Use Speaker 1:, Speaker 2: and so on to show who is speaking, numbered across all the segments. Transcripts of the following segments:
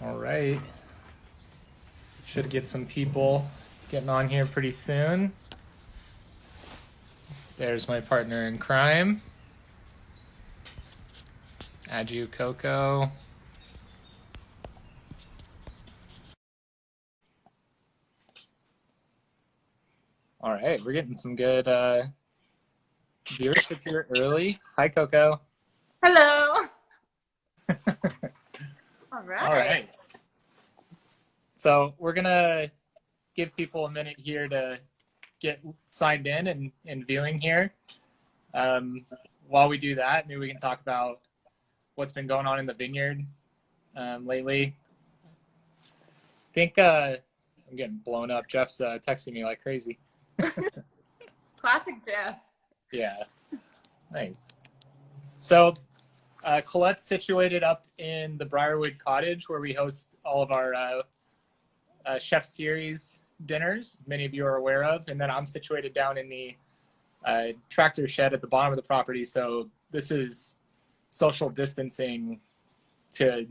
Speaker 1: All right. Should get some people getting on here pretty soon. There's my partner in crime, Aju Coco. All right, we're getting some good viewership here early. Hi, Coco.
Speaker 2: Hello. All
Speaker 1: All
Speaker 2: right.
Speaker 1: right. So we're going to give people a minute here to get signed in and viewing here. While we do that, maybe we can talk about what's been going on in the vineyard lately. I think I'm getting blown up. Jeff's texting me like crazy.
Speaker 2: Classic Jeff.
Speaker 1: Yeah, nice. So Colette's situated up in the Briarwood Cottage where we host all of our Chef Series dinners, many of you are aware of. And then I'm situated down in the tractor shed at the bottom of the property. So this is social distancing to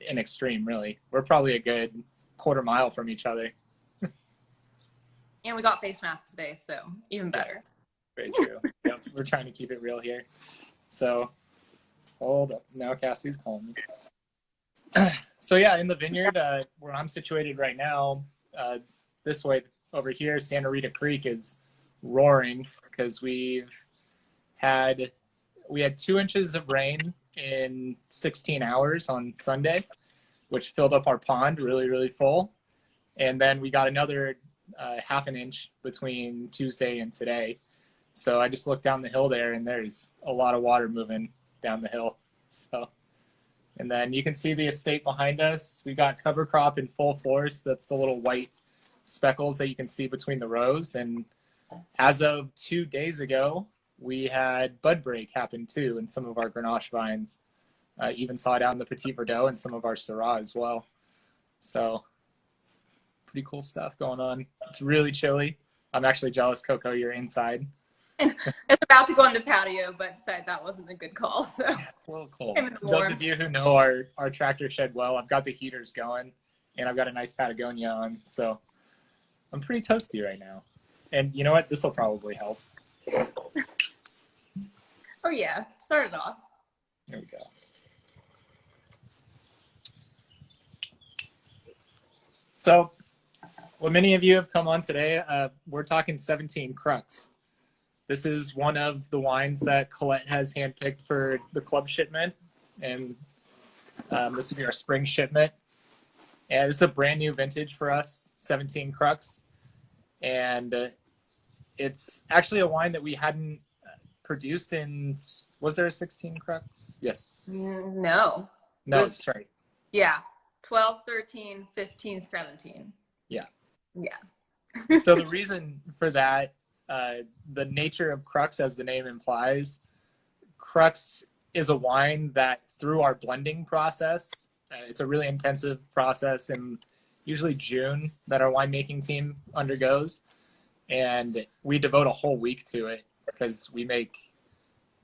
Speaker 1: an extreme, really. We're probably a good quarter mile from each other.
Speaker 2: And we got face masks today, so even better.
Speaker 1: Very true. Yep, we're trying to keep it real here. So, hold up. Now Cassie's calling me. So yeah, in the vineyard where I'm situated right now, this way over here, Santa Rita Creek is roaring because we had 2 inches of rain in 16 hours on Sunday, which filled up our pond really, really full. And then we got another half an inch between Tuesday and today. So I just looked down the hill there and there's a lot of water moving down the hill. So, and then you can see the estate behind us. We got cover crop in full force. That's the little white speckles that you can see between the rows. And as of 2 days ago, we had bud break happen too in some of our Grenache vines. Even saw it out in the Petit Verdot and some of our Syrah as well. So pretty cool stuff going on. It's really chilly. I'm actually jealous, Coco, you're inside.
Speaker 2: And I was about to go on the patio, but decided that wasn't a good call. So
Speaker 1: Well, cool.
Speaker 2: came in the
Speaker 1: Those
Speaker 2: warm.
Speaker 1: of you who know our tractor shed well, I've got the heaters going and I've got a nice Patagonia on. So I'm pretty toasty right now. And you know what? This will probably help.
Speaker 2: Oh yeah, start it off.
Speaker 1: There we go. So, well, many of you have come on today. We're talking 17 Crux. This is one of the wines that Colette has handpicked for the club shipment, and this will be our spring shipment. And it's a brand new vintage for us, 17 Crux, and it's actually a wine that we hadn't produced in. Was there a 16 Crux? Yes.
Speaker 2: No.
Speaker 1: No, that's right.
Speaker 2: Yeah. 12, 13, 15, 17.
Speaker 1: Yeah.
Speaker 2: Yeah.
Speaker 1: So the reason for that, the nature of Crux, as the name implies, Crux is a wine that through our blending process, it's a really intensive process in usually June that our winemaking team undergoes. And we devote a whole week to it because we make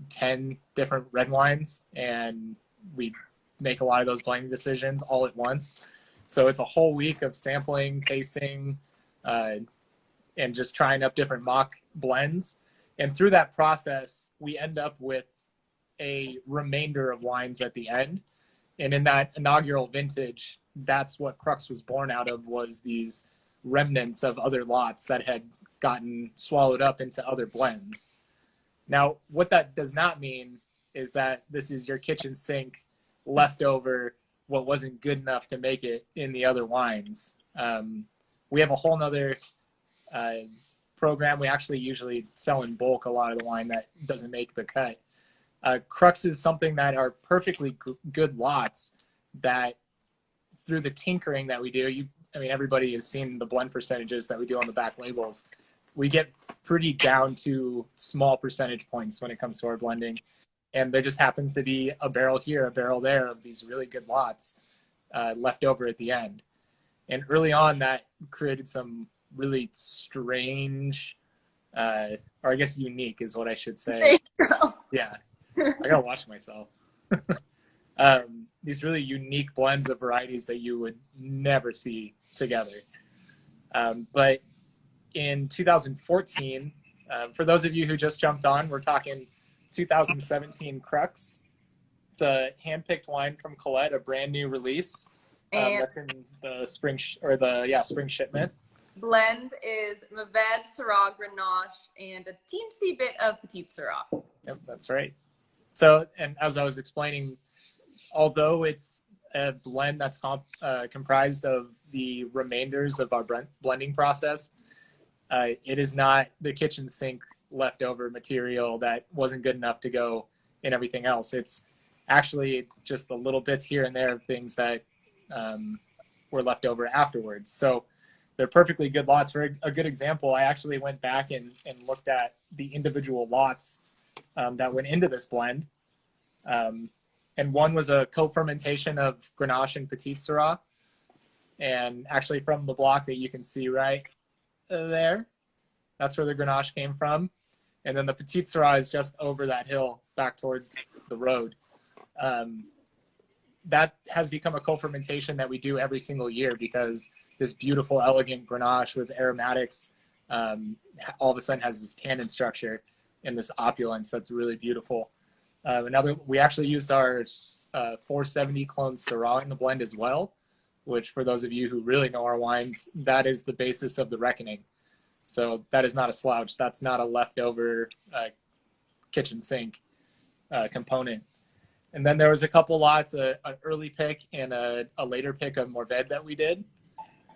Speaker 1: 10 different red wines and we make a lot of those blending decisions all at once. So it's a whole week of sampling, tasting, and just trying up different mock blends. And through that process, we end up with a remainder of wines at the end. And in that inaugural vintage, that's what Crux was born out of, was these remnants of other lots that had gotten swallowed up into other blends. Now, what that does not mean is that this is your kitchen sink leftover, what wasn't good enough to make it in the other wines. We have a whole nother program. We actually usually sell in bulk a lot of the wine that doesn't make the cut. Crux is something that are perfectly good lots that through the tinkering that we do, everybody has seen the blend percentages that we do on the back labels. We get pretty down to small percentage points when it comes to our blending. And there just happens to be a barrel here, a barrel there of these really good lots left over at the end. And early on, that created some really strange, or I guess unique is what I should say.
Speaker 2: There you go.
Speaker 1: Yeah, I gotta watch myself. these really unique blends of varieties that you would never see together. But in 2014, for those of you who just jumped on, we're talking 2017 Crux. It's a hand-picked wine from Colette, a brand new release that's in the spring spring shipment.
Speaker 2: Blend is Mourvèdre, Syrah, Grenache, and a teensy bit of Petit Syrah.
Speaker 1: Yep, that's right. So, and as I was explaining, although it's a blend that's comprised of the remainders of our blending process, it is not the kitchen sink leftover material that wasn't good enough to go in everything else. It's actually just the little bits here and there of things that were left over afterwards. So they're perfectly good lots. For a good example, I actually went back and looked at the individual lots that went into this blend. And one was a co-fermentation of Grenache and Petit Syrah. And actually from the block that you can see right there, that's where the Grenache came from. And then the Petit Syrah is just over that hill back towards the road. That has become a co-fermentation that we do every single year because this beautiful, elegant Grenache with aromatics all of a sudden has this tannin structure and this opulence that's really beautiful. We actually used our 470 clone Syrah in the blend as well, which for those of you who really know our wines, that is the basis of the reckoning. So that is not a slouch. That's not a leftover kitchen sink component. And then there was a couple lots, an early pick and a later pick of Mourvèdre that we did.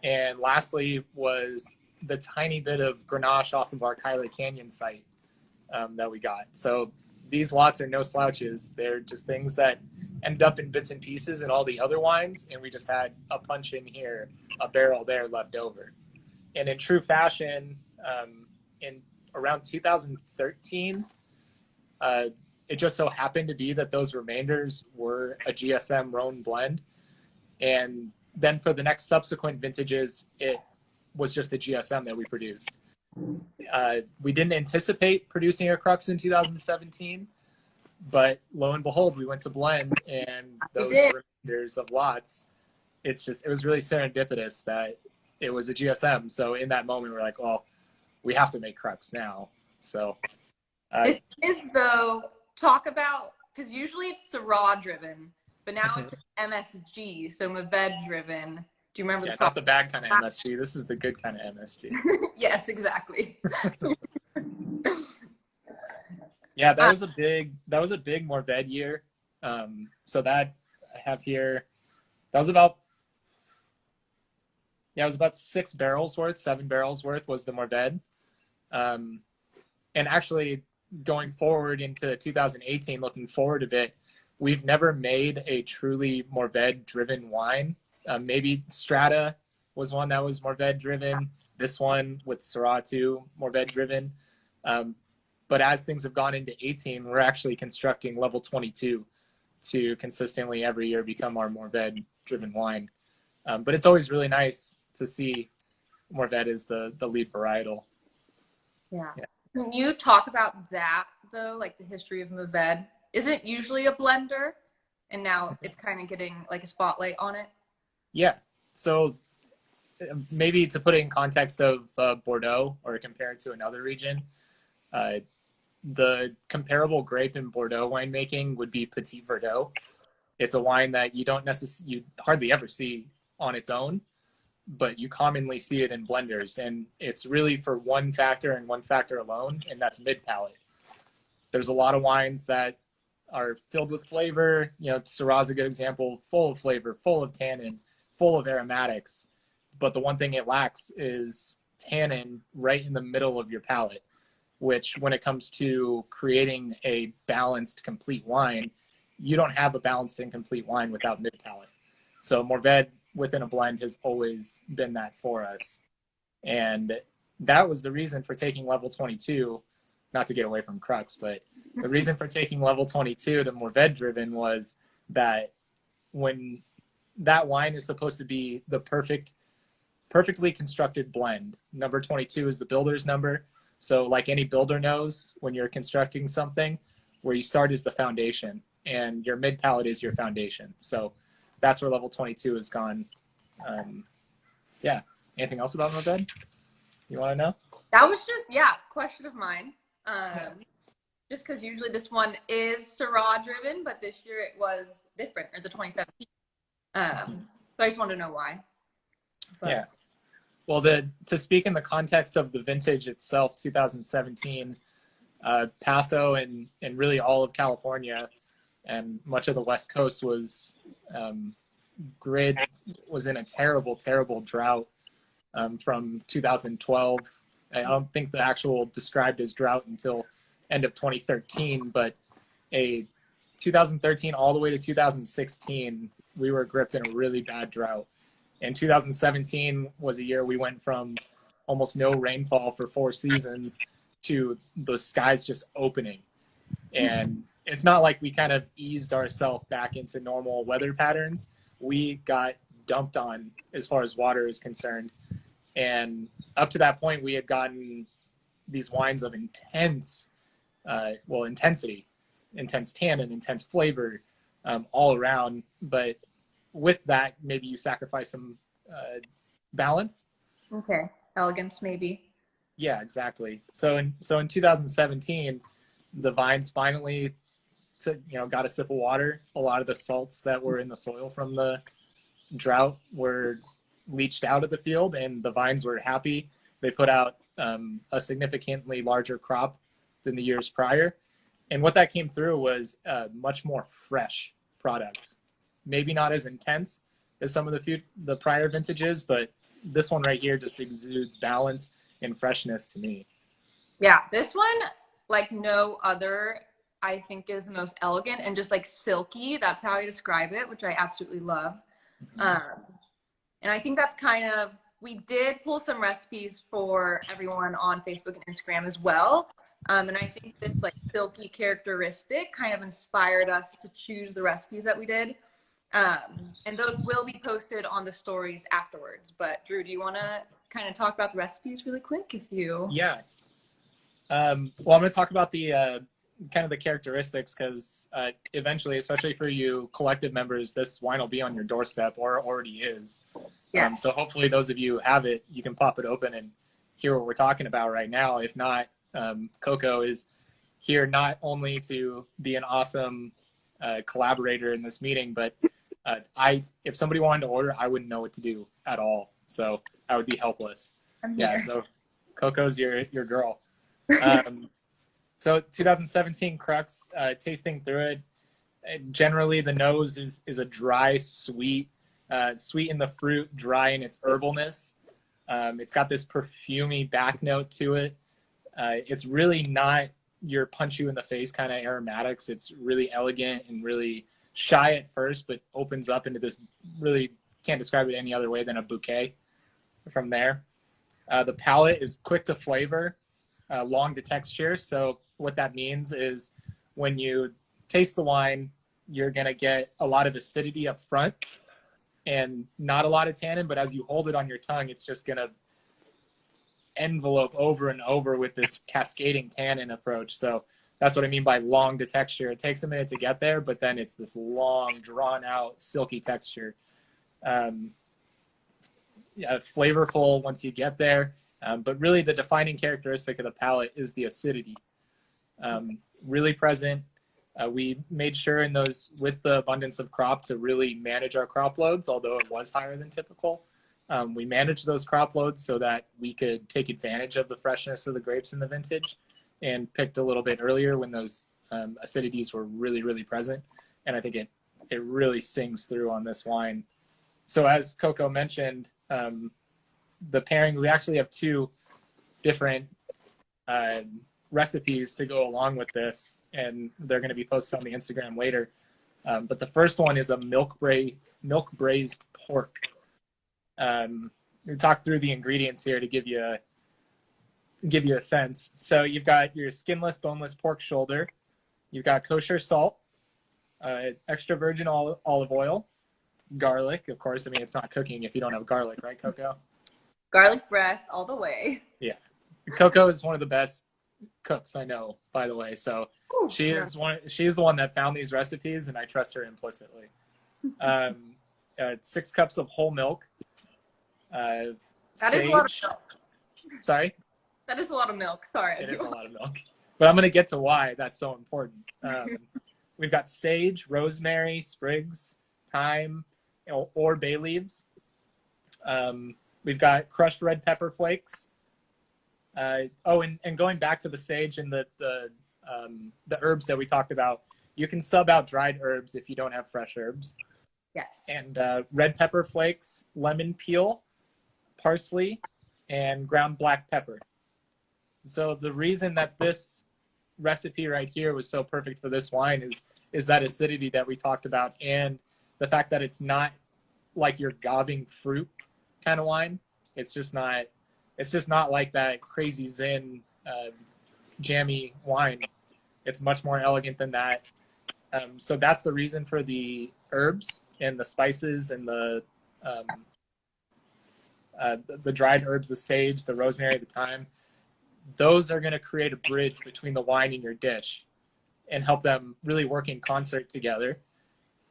Speaker 1: And lastly was the tiny bit of Grenache off of our Kyler Canyon site that we got. So these lots are no slouches. They're just things that ended up in bits and pieces in all the other wines, and we just had a punch in here, a barrel there left over. And in true fashion, in around 2013, it just so happened to be that those remainders were a GSM Rhone blend. And then for the next subsequent vintages, it was just the GSM that we produced. We didn't anticipate producing a Crux in 2017, but lo and behold, we went to blend, and those remainders of lots, it was really serendipitous that it was a GSM. So in that moment, we're like, well, we have to make Crux now. So
Speaker 2: this is though, talk about, because usually it's Syrah driven, but now it's MSG, so Mourvèdre driven. Do you remember?
Speaker 1: Yeah, not the bad kind of MSG. This is the good kind of MSG.
Speaker 2: Yes, exactly.
Speaker 1: Yeah, that was a big Mourvèdre year. So that I have here, that was about 7 barrels worth was the Mourvèdre. And actually going forward into 2018, looking forward a bit, we've never made a truly Mourvèdre driven wine. Maybe Strata was one that was Mourvèdre driven. This one with Syrah too, Mourvèdre driven. But as things have gone into 18, we're actually constructing level 22 to consistently every year become our Mourvèdre driven wine. But it's always really nice to see Mourvèdre is the lead varietal.
Speaker 2: Yeah. Can you talk about that though, like the history of Mourvèdre? Isn't it usually a blender, and now it's kind of getting like a spotlight on it?
Speaker 1: Yeah. So maybe to put it in context of Bordeaux or compare it to another region, the comparable grape in Bordeaux winemaking would be Petit Verdot. It's a wine that you hardly ever see on its own, but you commonly see it in blenders, and it's really for one factor and one factor alone, and that's mid-palate. There's a lot of wines that are filled with flavor. You know, Syrah's a good example, full of flavor, full of tannin, full of aromatics, but the one thing it lacks is tannin right in the middle of your palate, which when it comes to creating a balanced, complete wine, you don't have a balanced and complete wine without mid-palate. So Mourvèdre within a blend has always been that for us. And that was the reason for taking level 22, not to get away from Crux, but the reason for taking level 22 to Mourvèdre driven was that when that wine is supposed to be the perfectly constructed blend, number 22 is the builder's number. So like any builder knows, when you're constructing something, where you start is the foundation. and your mid palate is your foundation. So that's where level 22 has gone. Yeah. Anything else about Moped you want to know?
Speaker 2: That was just, question of mine. Just because usually this one is Syrah driven, but this year it was different, or the 2017. So I just wanted to know why. But.
Speaker 1: Yeah. Well, to speak in the context of the vintage itself, 2017, Paso and really all of California and much of the West Coast was was in a terrible, terrible drought from 2012. I don't think the actual described as drought until end of 2013, but a 2013 all the way to 2016, we were gripped in a really bad drought. And 2017 was a year we went from almost no rainfall for 4 seasons to the skies just opening. And it's not like we kind of eased ourselves back into normal weather patterns. We got dumped on as far as water is concerned. And up to that point, we had gotten these wines of intense, intensity, intense tannin, intense flavor all around. But with that, maybe you sacrifice some balance.
Speaker 2: Okay. Elegance, maybe.
Speaker 1: Yeah, exactly. So in 2017, the vines finally got a sip of water. A lot of the salts that were in the soil from the drought were leached out of the field, and the vines were happy. They put out a significantly larger crop than the years prior. And what that came through was a much more fresh product. Maybe not as intense as some of the prior vintages, but this one right here just exudes balance and freshness to me.
Speaker 2: Yeah, this one, like no other, I think is the most elegant and just like silky. That's how I describe it, which I absolutely love. And I think that's kind of, we did pull some recipes for everyone on Facebook and Instagram as well. And I think this like silky characteristic kind of inspired us to choose the recipes that we did. And those will be posted on the stories afterwards. But Drew, do you want to kind of talk about the recipes really quick?
Speaker 1: Yeah. Well, I'm going to talk about the kind of the characteristics, because eventually, especially for you collective members, this wine will be on your doorstep, or already is. Yeah. So hopefully those of you who have it, you can pop it open and hear what we're talking about right now. If not, Coco is here not only to be an awesome collaborator in this meeting, but if somebody wanted to order, I wouldn't know what to do at all. So I would be helpless. Yeah. So Coco's your girl. So 2017 Crux, tasting through it, generally the nose is a dry, sweet, sweet in the fruit, dry in its herbalness. It's got this perfumey back note to it. It's really not your punch you in the face kind of aromatics. It's really elegant and really shy at first, but opens up into this, really can't describe it any other way than a bouquet from there. The palate is quick to flavor, long to texture. So what that means is when you taste the wine, you're going to get a lot of acidity up front and not a lot of tannin, but as you hold it on your tongue, it's just going to envelope over and over with this cascading tannin approach. So that's what I mean by long to texture. It takes a minute to get there, but then it's this long, drawn out, silky texture. Flavorful once you get there. But really the defining characteristic of the palate is the acidity. Really present. We made sure in those, with the abundance of crop, to really manage our crop loads, although it was higher than typical. We managed those crop loads so that we could take advantage of the freshness of the grapes in the vintage, and picked a little bit earlier when those acidities were really, really present. And I think it really sings through on this wine. So as Coco mentioned, the pairing, we actually have 2 different recipes to go along with this, and they're going to be posted on the Instagram later. But the first one is a milk braised pork. We talk through the ingredients here to give you a sense. So you've got your skinless, boneless pork shoulder. You've got kosher salt, extra virgin olive oil, garlic. Of course, I mean, it's not cooking if you don't have garlic, right, Coco?
Speaker 2: Garlic breath all the way.
Speaker 1: Yeah. Coco is one of the best cooks I know, by the way. So
Speaker 2: Ooh,
Speaker 1: she's the one that found these recipes, and I trust her implicitly. 6 cups of whole milk.
Speaker 2: That is a lot of
Speaker 1: Sage.
Speaker 2: milk.
Speaker 1: Sorry?
Speaker 2: That is a lot of milk. Sorry.
Speaker 1: It is a lot of milk. But I'm going to get to why that's so important. We've got sage, rosemary, sprigs, thyme, or bay leaves. We've got crushed red pepper flakes. And going back to the sage and the herbs that we talked about, you can sub out dried herbs if you don't have fresh herbs.
Speaker 2: Yes.
Speaker 1: And red pepper flakes, lemon peel, parsley, and ground black pepper. So the reason that this recipe right here was so perfect for this wine is that acidity that we talked about, and the fact that it's not like you're gobbing fruit kind of wine. It's just not like that crazy Zen jammy wine. It's much more elegant than that. So that's the reason for the herbs and the spices and the dried herbs, the sage, the rosemary, the thyme. Those are going to create a bridge between the wine and your dish and help them really work in concert together.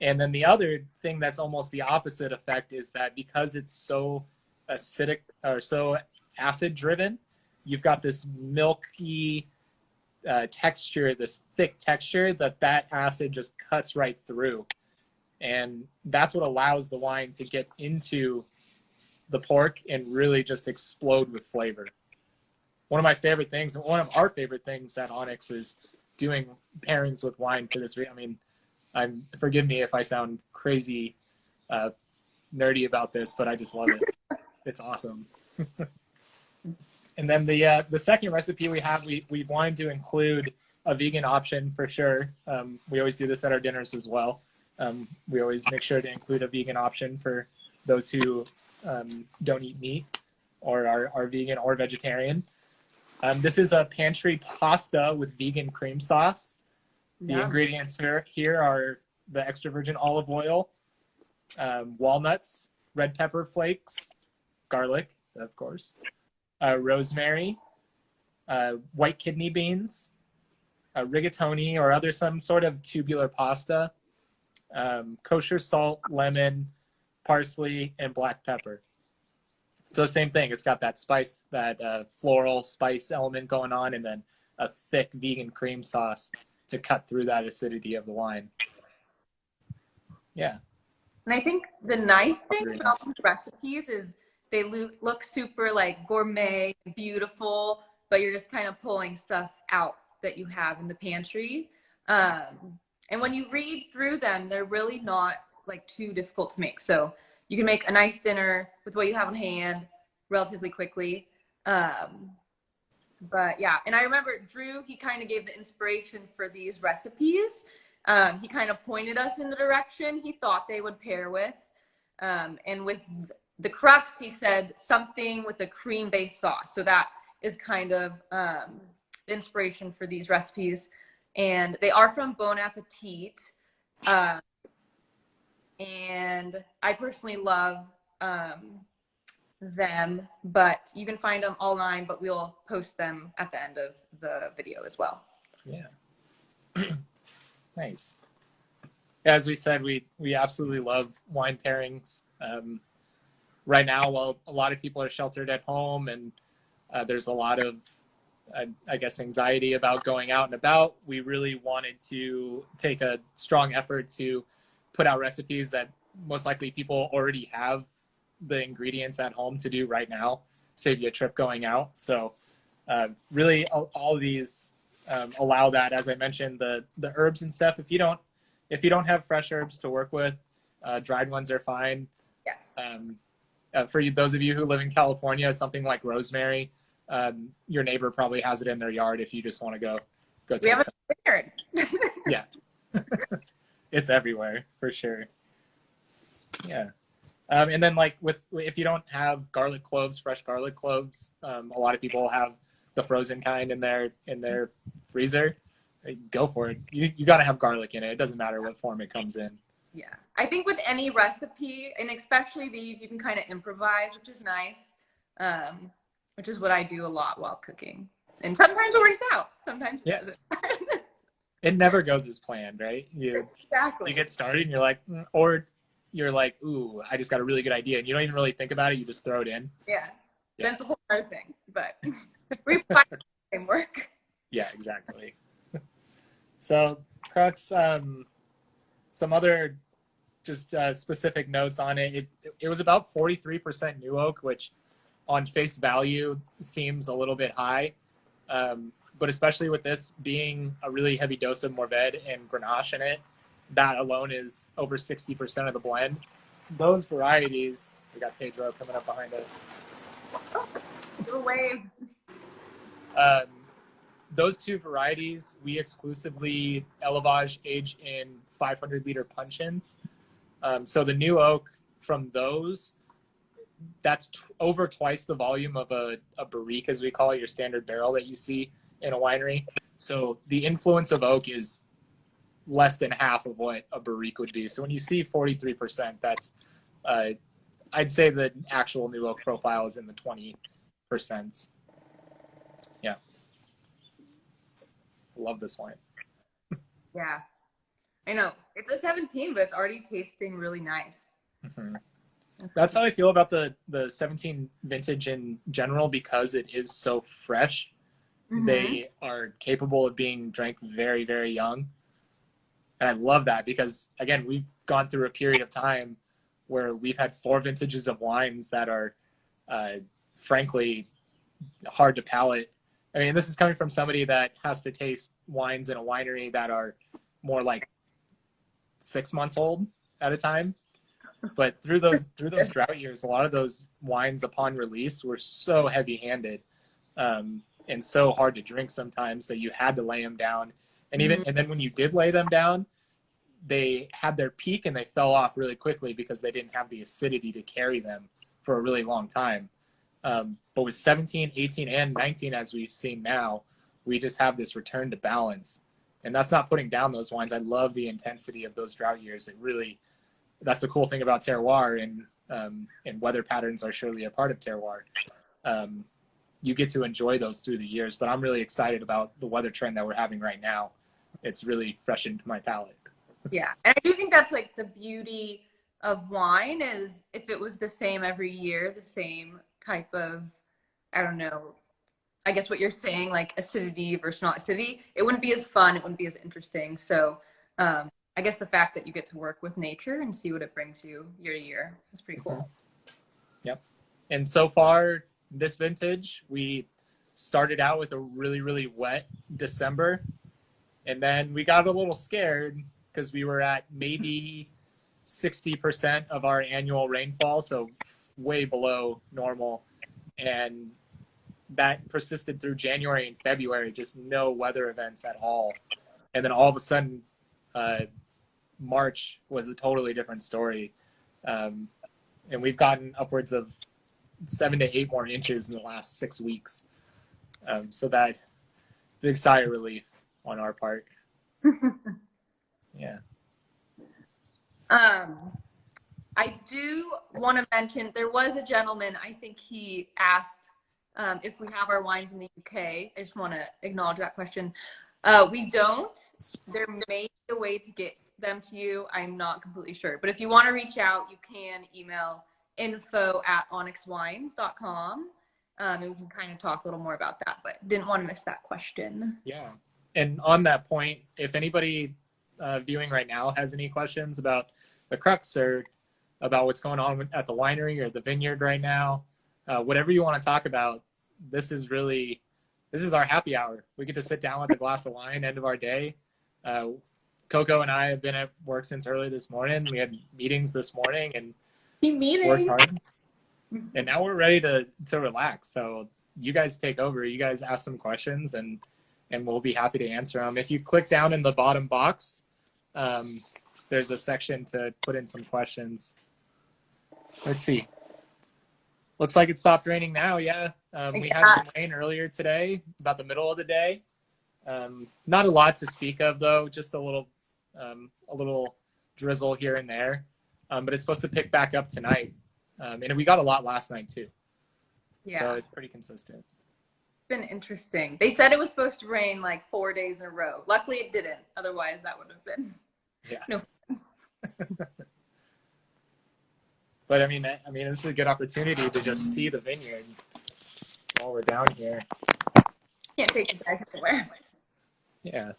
Speaker 1: And then the other thing that's almost the opposite effect is that because it's so acidic or so acid driven, you've got this milky texture, this thick texture that acid just cuts right through. And that's what allows the wine to get into the pork and really just explode with flavor. One of my favorite things, one of our favorite things at Onyx is doing pairings with wine for this. I mean, forgive me if I sound crazy nerdy about this, but I just love it. It's awesome. And then the second recipe we wanted to include a vegan option for sure. We always do this at our dinners as well. We always make sure to include a vegan option for those who don't eat meat or are vegan or vegetarian. This is a pantry pasta with vegan cream sauce. The ingredients here are the extra virgin olive oil, walnuts, red pepper flakes, garlic, of course, rosemary, white kidney beans, rigatoni or some sort of tubular pasta, kosher salt, lemon, parsley, and black pepper. So same thing. It's got that spice, that floral spice element going on, and then a thick vegan cream sauce to cut through that acidity of the wine. Yeah.
Speaker 2: And I think the nice thing about these recipes is they look super like gourmet, beautiful, but you're just kind of pulling stuff out that you have in the pantry. And when you read through them, they're really not like too difficult to make. So you can make a nice dinner with what you have on hand relatively quickly. But yeah, and I remember Drew, he kind of gave the inspiration for these recipes. He kind of pointed us in the direction he thought they would pair with. And with the Crux, he said something with a cream-based sauce. So that is kind of the inspiration for these recipes. And they are from Bon Appetit. And I personally love them, but you can find them online, but we'll post them at the end of the video as well.
Speaker 1: Yeah. Nice. As we said, we absolutely love wine pairings. Right now, while a lot of people are sheltered at home and there's a lot of, I guess, anxiety about going out and about, we really wanted to take a strong effort to put out recipes that most likely people already have the ingredients at home to do right now, save you a trip going out. So really all of these allow that. As I mentioned, the herbs and stuff, if you don't have fresh herbs to work with, dried ones are fine.
Speaker 2: Yes.
Speaker 1: For those of you who live in California, something like rosemary, your neighbor probably has it in their yard if you just want to go
Speaker 2: we have a vineyard.
Speaker 1: Yeah. It's everywhere for sure. Yeah. And then like if you don't have garlic cloves, fresh garlic cloves, a lot of people have the frozen kind in their freezer. Go for it. You got to have garlic in it. It doesn't matter what form it comes in.
Speaker 2: Yeah. I think with any recipe, and especially these, you can kind of improvise, which is nice, which is what I do a lot while cooking. And sometimes it works out. Sometimes it
Speaker 1: Yeah.
Speaker 2: doesn't.
Speaker 1: It never goes as planned, right?
Speaker 2: Exactly.
Speaker 1: You get started and you're like, or you're like, ooh, I just got a really good idea. And you don't even really think about it. You just throw it in.
Speaker 2: Yeah.
Speaker 1: Yeah.
Speaker 2: That's a whole other thing. But we find the same work.
Speaker 1: Yeah, exactly. So, Crux, some other just specific notes on it. It was about 43% new oak, which on face value seems a little bit high. But especially with this being a really heavy dose of Mourvedre and Grenache in it, that alone is over 60% of the blend. Those varieties, we got Pedro coming up behind us.
Speaker 2: Do a wave.
Speaker 1: Um, those two varieties, we exclusively elevage age in 500-liter puncheons. So the new oak from those, that's over twice the volume of a barrique, as we call it, your standard barrel that you see in a winery. So the influence of oak is less than half of what a barrique would be. So when you see 43%, that's, I'd say the actual new oak profile is in the 20%. Yeah. Love this wine.
Speaker 2: Yeah. I know. It's a 17, but it's already tasting really nice.
Speaker 1: Mm-hmm. That's how I feel about the 17 vintage in general, because it is so fresh. Mm-hmm. They are capable of being drank very, very young. And I love that because, again, we've gone through a period of time where we've had 4 vintages of wines that are, frankly, hard to palate. I mean, this is coming from somebody that has to taste wines in a winery that are more like 6 months old at a time. But through those drought years, a lot of those wines upon release were so heavy-handed and so hard to drink sometimes that you had to lay them down. And and then when you did lay them down, they had their peak and they fell off really quickly because they didn't have the acidity to carry them for a really long time. But with 17, 18, and 19, as we've seen now, we just have this return to balance. And that's not putting down those wines. I love the intensity of those drought years. It really, that's the cool thing about terroir, and weather patterns are surely a part of terroir. You get to enjoy those through the years, but I'm really excited about the weather trend that we're having right now. It's really freshened my palate.
Speaker 2: Yeah, and I do think that's like the beauty of wine is if it was the same every year, the same type of, I don't know, I guess what you're saying, like acidity versus not acidity, it wouldn't be as fun, it wouldn't be as interesting. So I guess the fact that you get to work with nature and see what it brings you year to year is pretty cool.
Speaker 1: Yep. And so far, this vintage, we started out with a really, really wet December. And then we got a little scared because we were at maybe 60% of our annual rainfall, so way below normal. And that persisted through January and February, just no weather events at all. And then all of a sudden, March was a totally different story. And we've gotten upwards of 7 to 8 more inches in the last 6 weeks. So that big sigh of relief on our part. Yeah.
Speaker 2: I do want to mention there was a gentleman, I think he asked if we have our wines in the UK. I just want to acknowledge that question. We don't. There may be a way to get them to you. I'm not completely sure. But if you want to reach out, you can email info@onyxwines.com. And we can kind of talk a little more about that, but didn't want to miss that question.
Speaker 1: Yeah. And on that point, if anybody viewing right now has any questions about the Crux or about what's going on at the winery or the vineyard right now, whatever you want to talk about, this is our happy hour. We get to sit down with a glass of wine, end of our day. Coco and I have been at work since early this morning. We had meetings this morning and worked hard. And now we're ready to relax. So you guys take over. You guys ask some questions and we'll be happy to answer them. If you click down in the bottom box, there's a section to put in some questions. Let's see. Looks like it stopped raining now. Yeah. We had some rain earlier today, about the middle of the day. Not a lot to speak of though, just a little drizzle here and there. But it's supposed to pick back up tonight. And we got a lot last night too. Yeah. So it's pretty consistent.
Speaker 2: been interesting. They said it was supposed to rain like 4 days in a row. Luckily, it didn't. Otherwise, that would have been
Speaker 1: Yeah.
Speaker 2: no.
Speaker 1: But I mean, this is a good opportunity to just see the vineyard while we're down here.
Speaker 2: Can't take you guys anywhere.
Speaker 1: Yeah.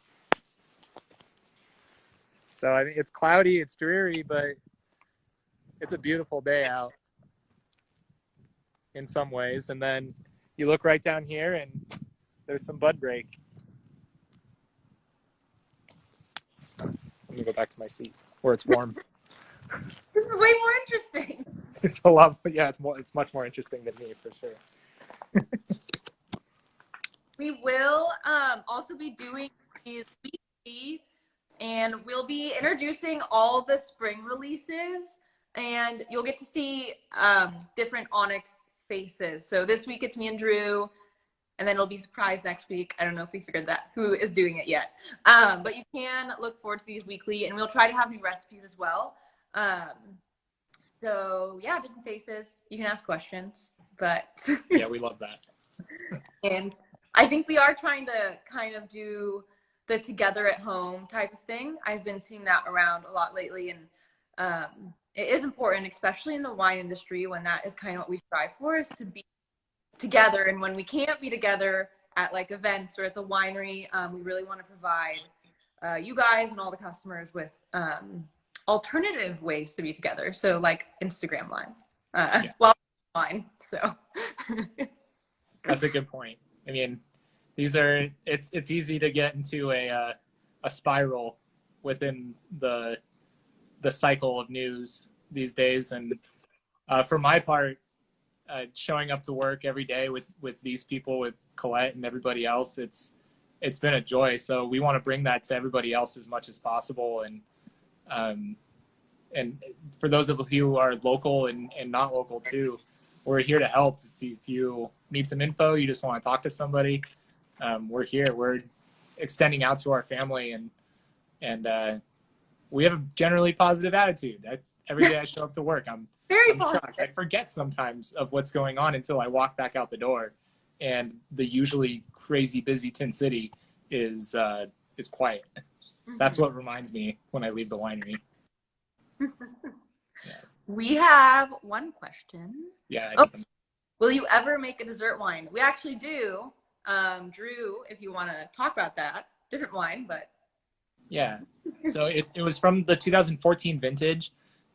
Speaker 1: So I mean, it's cloudy, it's dreary, but it's a beautiful day out in some ways. And then you look right down here, and there's some bud break. Let me go back to my seat where it's warm.
Speaker 2: This is way more interesting.
Speaker 1: It's a lot. Yeah, it's much more interesting than me for sure.
Speaker 2: We will also be doing these weekly, and we'll be introducing all the spring releases, and you'll get to see different Onyx faces. So this week it's me and Drew, and then it'll be surprise next week. I don't know if we figured that who is doing it yet, but you can look forward to these weekly, and we'll try to have new recipes as well. So yeah, different faces. You can ask questions, but
Speaker 1: yeah, we love that.
Speaker 2: And I think we are trying to kind of do the together at home type of thing. I've been seeing that around a lot lately, and it is important, especially in the wine industry, when that is kind of what we strive for, is to be together. And when we can't be together at like events or at the winery, we really want to provide you guys and all the customers with alternative ways to be together. So like Instagram Live, well, wine. So
Speaker 1: that's a good point. I mean, it's easy to get into a spiral within the cycle of news these days. And for my part, showing up to work every day with these people, with Colette and everybody else, it's been a joy. So we want to bring that to everybody else as much as possible. And for those of you who are local and not local too, we're here to help. If you need some info, you just want to talk to somebody, we're here. We're extending out to our family, and we have a generally positive attitude. Every day I show up to work, I'm shocked. I forget sometimes of what's going on until I walk back out the door, and the usually crazy busy Tin City is quiet. Mm-hmm. That's what reminds me when I leave the winery.
Speaker 2: Yeah. We have one question.
Speaker 1: Yeah.
Speaker 2: Will you ever make a dessert wine? We actually do. Drew, if you want to talk about that, different wine, but.
Speaker 1: Yeah. So it was from the 2014 vintage,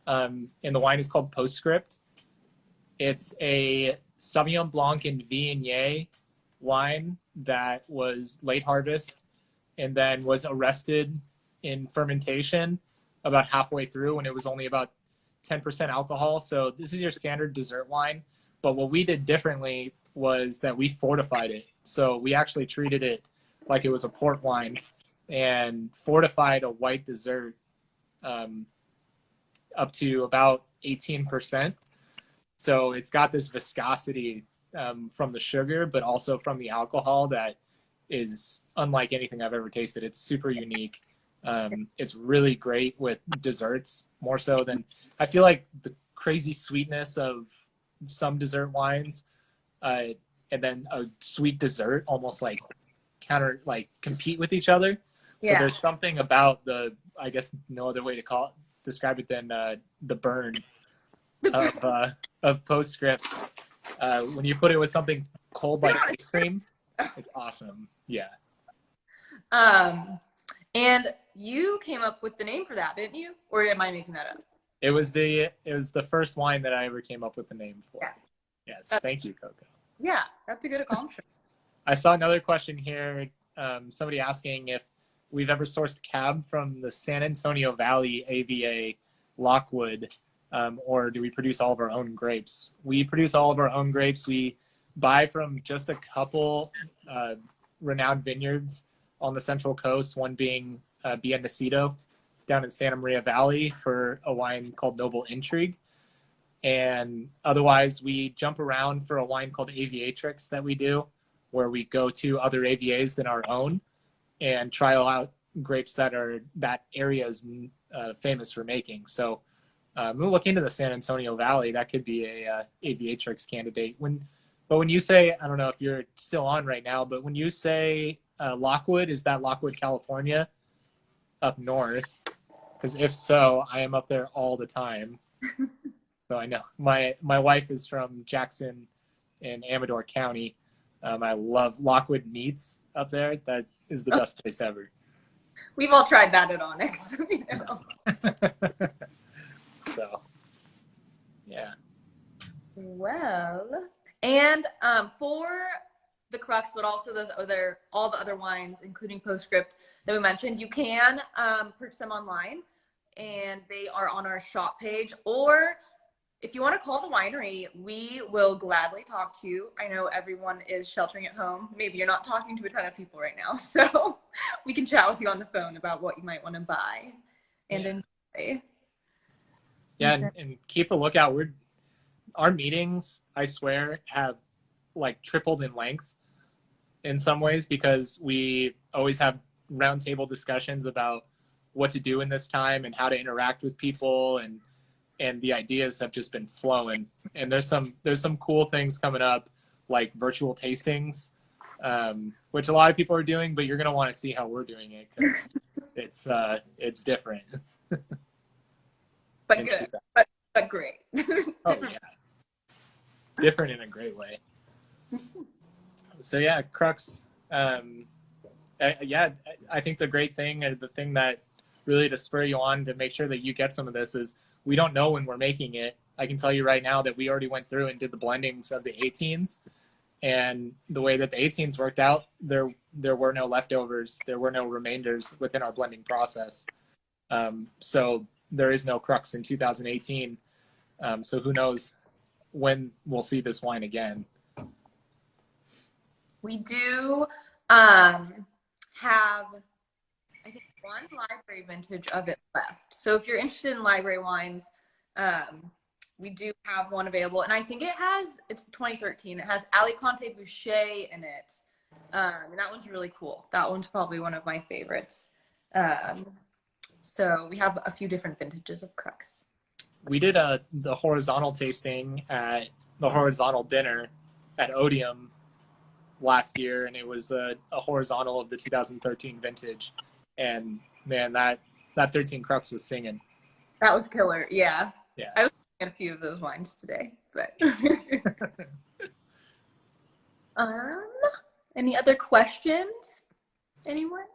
Speaker 1: and the wine is called Postscript. It's a Sauvignon Blanc and Viognier wine that was late harvest and then was arrested in fermentation about halfway through when it was only about 10% alcohol. So this is your standard dessert wine. But what we did differently was that we fortified it. So we actually treated it like it was a port wine and fortified a white dessert up to about 18%. So it's got this viscosity from the sugar, but also from the alcohol that is unlike anything I've ever tasted. It's super unique. It's really great with desserts, more so than, I feel like the crazy sweetness of some dessert wines, and then a sweet dessert almost like compete with each other. Yeah. But there's something about I guess no other way to describe it than the burn of Postscript. When you put it with something cold like ice cream, it's awesome. Yeah.
Speaker 2: And you came up with the name for that, didn't you? Or am I making that up?
Speaker 1: It was the first wine that I ever came up with the name for. Yeah. Yes. Thank you, Coco.
Speaker 2: Yeah, that's a good accomplishment.
Speaker 1: I saw another question here. Somebody asking if we've ever sourced cab from the San Antonio Valley AVA Lockwood, or do we produce all of our own grapes? We produce all of our own grapes. We buy from just a couple renowned vineyards on the Central Coast, one being Biennacido down in Santa Maria Valley for a wine called Noble Intrigue. And otherwise, we jump around for a wine called Aviatrix that we do, where we go to other AVAs than our own and trial out grapes that area is famous for making. So we'll look into the San Antonio Valley. That could be a Aviatrix candidate. When But when you say, I don't know if you're still on right now, but when you say Lockwood, is that Lockwood, California, up north? Because if so, I am up there all the time. So I know my wife is from Jackson in Amador County. I love Lockwood Meats up there. That is the best place ever.
Speaker 2: We've all tried that at Onyx. You know?
Speaker 1: So, yeah.
Speaker 2: Well, and for the Crux, but also all the other wines, including Postscript that we mentioned, you can purchase them online, and they are on our shop page. Or if you want to call the winery, we will gladly talk to you. I know everyone is sheltering at home. Maybe you're not talking to a ton of people right now, so we can chat with you on the phone about what you might want to buy and enjoy.
Speaker 1: Yeah, and keep a lookout. Our meetings, I swear, have like tripled in length in some ways, because we always have roundtable discussions about what to do in this time and how to interact with people, and the ideas have just been flowing. And there's some cool things coming up, like virtual tastings, which a lot of people are doing, but you're gonna want to see how we're doing it, because it's different.
Speaker 2: But good, but great.
Speaker 1: Oh yeah, different in a great way. So yeah, Crux. Yeah, I think the great thing, and the thing that really to spur you on to make sure that you get some of this, is we don't know when we're making it. I can tell you right now that we already went through and did the blendings of the 18s, and the way that the 18s worked out, there were no leftovers, there were no remainders within our blending process. So there is no Crux in 2018. So who knows when we'll see this wine again.
Speaker 2: We do have, I think, one library vintage of it left. So if you're interested in library wines, we do have one available. And I think it's 2013. It has Alicante Boucher in it. And that one's really cool. That one's probably one of my favorites. So we have a few different vintages of Crux.
Speaker 1: We did the horizontal tasting at the horizontal dinner at Odium last year, and it was a horizontal of the 2013 vintage. And man, that 13 Crux was singing.
Speaker 2: That was killer. Yeah.
Speaker 1: Yeah.
Speaker 2: I was drinking a few of those wines today, but any other questions? Anyone?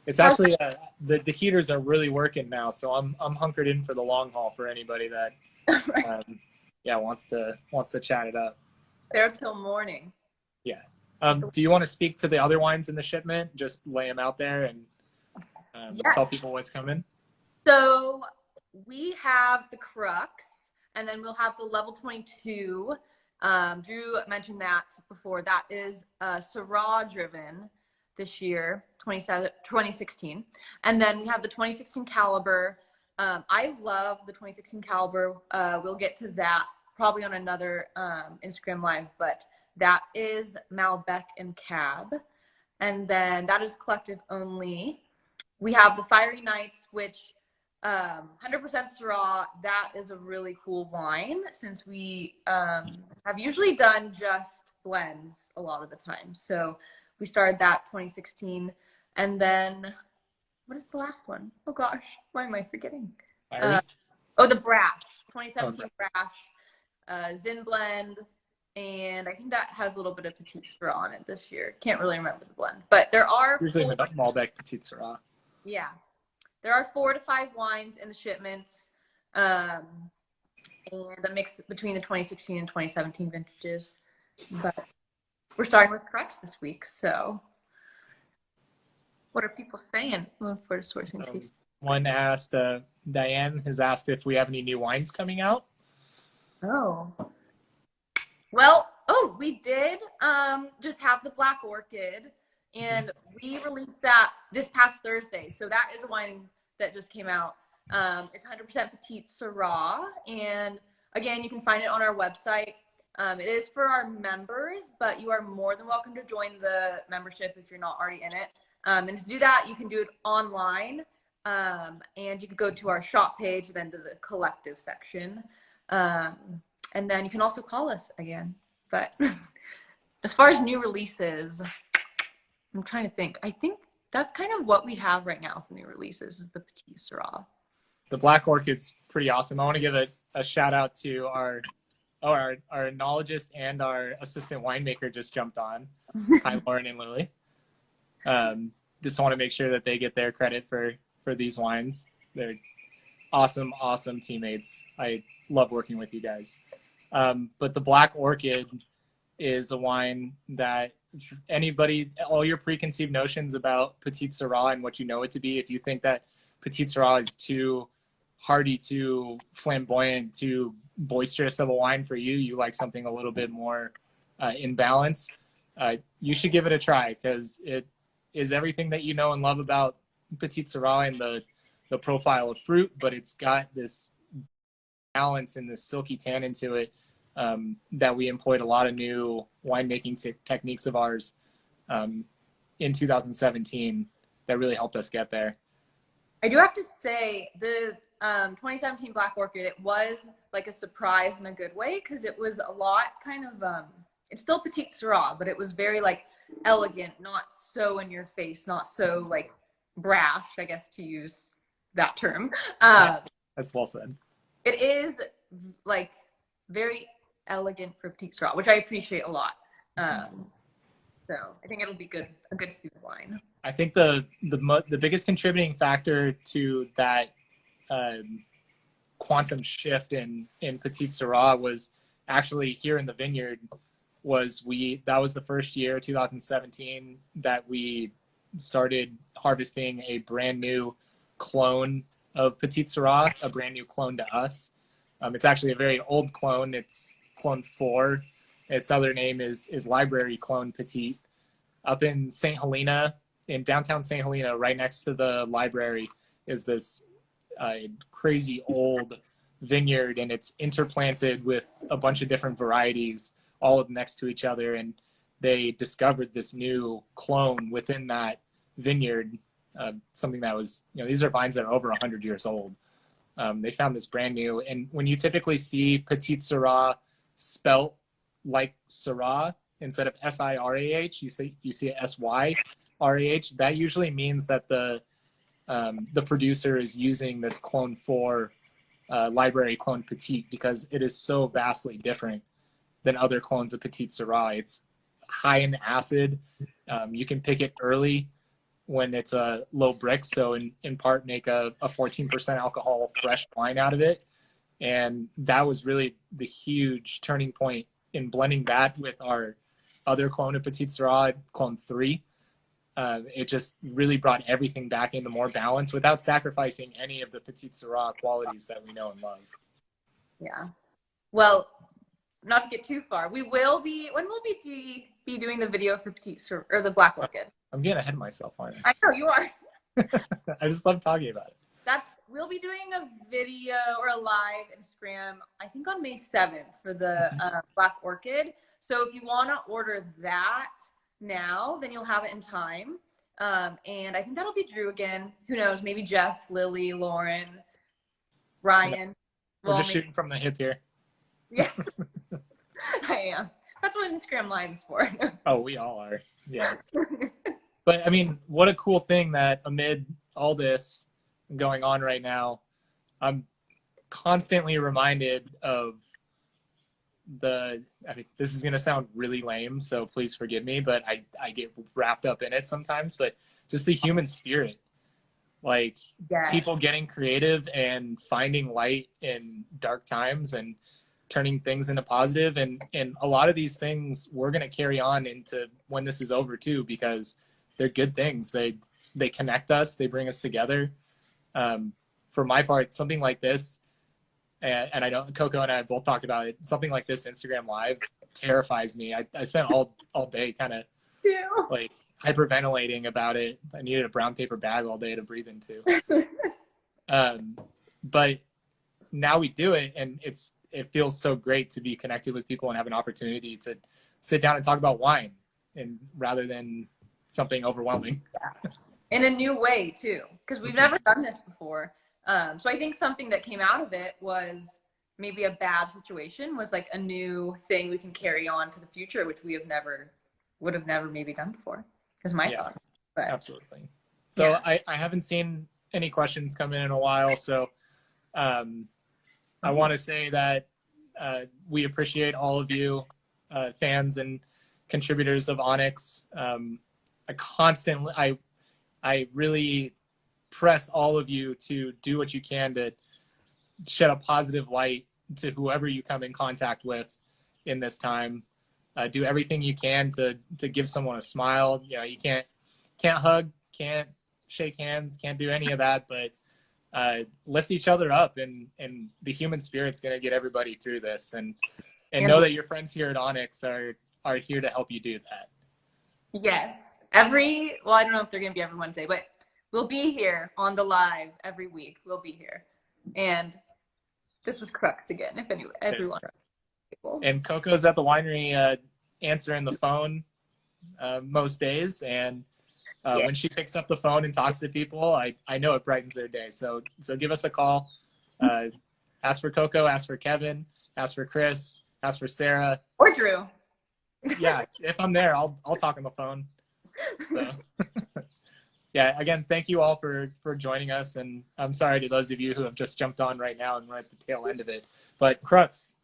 Speaker 1: It's actually the heaters are really working now, so I'm hunkered in for the long haul for anybody that wants to chat it up.
Speaker 2: There till morning.
Speaker 1: Yeah. Do you want to speak to the other wines in the shipment? Just lay them out there and
Speaker 2: yes.
Speaker 1: Tell people what's coming.
Speaker 2: So we have the Crux, and then we'll have the level 22. Drew mentioned that before. That is Syrah driven this year, 2016. And then we have the 2016 caliber. I love the 2016 caliber. We'll get to that probably on another Instagram live, but that is Malbec and Cab. And then that is collective only. We have the Fiery Nights, which 100% Syrah. That is a really cool wine, since we have usually done just blends a lot of the time. So we started that 2016. And then, what is the last one? Oh gosh, why am I forgetting? The Brash, 2017 Brash, Zin blend. And I think that has a little bit of Petite Syrah on it this year. Can't really remember the blend. But there are
Speaker 1: usually Malbec Petite Syrah.
Speaker 2: Yeah. There are 4 to 5 wines in the shipments. And a mix between the 2016 and 2017 vintages. But we're starting with Crux this week, so what are people saying for the sourcing taste?
Speaker 1: One asked, Diane has asked if we have any new wines coming out.
Speaker 2: Oh. Well, we did just have the Black Orchid, and we released that this past Thursday. So that is a wine that just came out. It's 100% Petite Syrah, and again, you can find it on our website. It is for our members, but you are more than welcome to join the membership if you're not already in it. And to do that, you can do it online, and you can go to our shop page, then to the collective section. And then you can also call us again. But as far as new releases, I'm trying to think. I think that's kind of what we have right now for new releases is the Petite Syrah.
Speaker 1: The Black Orchid's pretty awesome. I want to give a shout out to our enologist and our assistant winemaker just jumped on. Hi, Lauren and Lily. Just want to make sure that they get their credit for these wines. They're awesome teammates. I love working with you guys. But the Black Orchid is a wine that anybody, all your preconceived notions about Petite Syrah and what you know it to be, if you think that Petite Syrah is too hearty, too flamboyant, too boisterous of a wine for you, you like something a little bit more in balance, you should give it a try, because it is everything that you know and love about Petite Syrah and the profile of fruit, but it's got this balance and this silky tannin to it that we employed a lot of new winemaking techniques of ours in 2017 that really helped us get there.
Speaker 2: I do have to say the 2017 Black Orchid, it was like a surprise in a good way, because it was a lot kind of it's still Petite Syrah, but it was very like elegant, not so in your face, not so like brash, I guess, to use that term.
Speaker 1: That's well said.
Speaker 2: It is like very elegant for Petite Syrah, which I appreciate a lot. So I think it'll be a good food wine.
Speaker 1: I think the biggest contributing factor to that quantum shift in Petite Syrah was actually here in the vineyard. That was the first year, 2017, that we started harvesting a brand new clone of Petite Syrah, a brand new clone to us. It's actually a very old clone. It's clone 4. Its other name is Library Clone Petite. Up in St. Helena, in downtown St. Helena, right next to the library, is this crazy old vineyard, and it's interplanted with a bunch of different varieties all next to each other. And they discovered this new clone within that vineyard, something that was, these are vines that are over 100 years old. They found this brand new, and when you typically see Petite Syrah spelt like Syrah, instead of S-I-R-A-H, you see S-Y-R-A-H. That usually means that the producer is using this clone 4 library clone Petite, because it is so vastly different than other clones of Petite Syrah. It's high in acid. You can pick it early when it's a low brick, so in part make a 14% alcohol fresh wine out of it. And that was really the huge turning point in blending that with our other clone of Petite Syrah, clone 3. It just really brought everything back into more balance without sacrificing any of the Petite Syrah qualities that we know and love.
Speaker 2: Yeah. Well, not to get too far, when will we be doing the video for Petite Syrah, or the Black Orchid?
Speaker 1: I'm getting ahead of myself, aren't
Speaker 2: I know you are.
Speaker 1: I just love talking about it.
Speaker 2: We'll be doing a video or a live Instagram, I think on May 7th for the Black Orchid. So if you want to order that now, then you'll have it in time. And I think that'll be Drew again. Who knows? Maybe Jeff, Lily, Lauren, Ryan.
Speaker 1: We're just shooting from the hip here.
Speaker 2: Yes, I am. That's what Instagram Live is for.
Speaker 1: Oh, we all are. Yeah. But I mean, what a cool thing that amid all this going on right now, I'm constantly reminded of this is going to sound really lame, so please forgive me, but I get wrapped up in it sometimes, but just the human spirit, like
Speaker 2: yes.
Speaker 1: People getting creative and finding light in dark times and turning things into positive. And a lot of these things we're going to carry on into when this is over too, because they're good things. They connect us, they bring us together. For my part, something like this, and I know Coco and I both talked about it, something like this Instagram Live terrifies me. I spent all day kind of like hyperventilating about it. I needed a brown paper bag all day to breathe into. But now we do it, and it feels so great to be connected with people and have an opportunity to sit down and talk about wine, and rather than something overwhelming.
Speaker 2: Yeah. In a new way too, because we've never done this before. So I think something that came out of it was maybe a bad situation was like a new thing we can carry on to the future, which we would have never maybe done before, is my thought. But
Speaker 1: absolutely. So yeah. I haven't seen any questions come in a while. So I want to say that we appreciate all of you fans and contributors of Onyx. I really press all of you to do what you can to shed a positive light to whoever you come in contact with in this time. Do everything you can to give someone a smile. You know, you can't hug, can't shake hands, can't do any of that, but lift each other up, and the human spirit's going to get everybody through this, and know that your friends here at Onyx are here to help you do that.
Speaker 2: Yes. I don't know if they're going to be every Wednesday, but we'll be here on the live every week. We'll be here. And this was Crux again, if everyone.
Speaker 1: And Coco's at the winery answering the phone most days, and when she picks up the phone and talks to people, I know it brightens their day. So give us a call. Ask for Coco, ask for Kevin, ask for Chris, ask for Sarah.
Speaker 2: Or Drew.
Speaker 1: Yeah, if I'm there, I'll talk on the phone. So yeah, again, thank you all for joining us, and I'm sorry to those of you who have just jumped on right now and we're at the tail end of it. But Crux.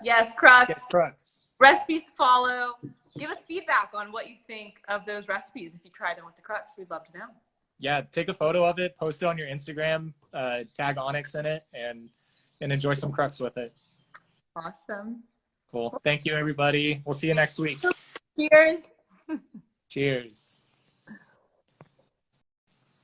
Speaker 2: Yes, Crux.
Speaker 1: Yes, Crux.
Speaker 2: Recipes to follow. Give us feedback on what you think of those recipes if you try them with the Crux. We'd love to know. Yeah, take a photo of it, post it on your Instagram, tag Onyx in it, and enjoy some Crux with it. Awesome.
Speaker 1: Cool. Thank you, everybody. We'll see you next week.
Speaker 2: Cheers.
Speaker 1: Cheers.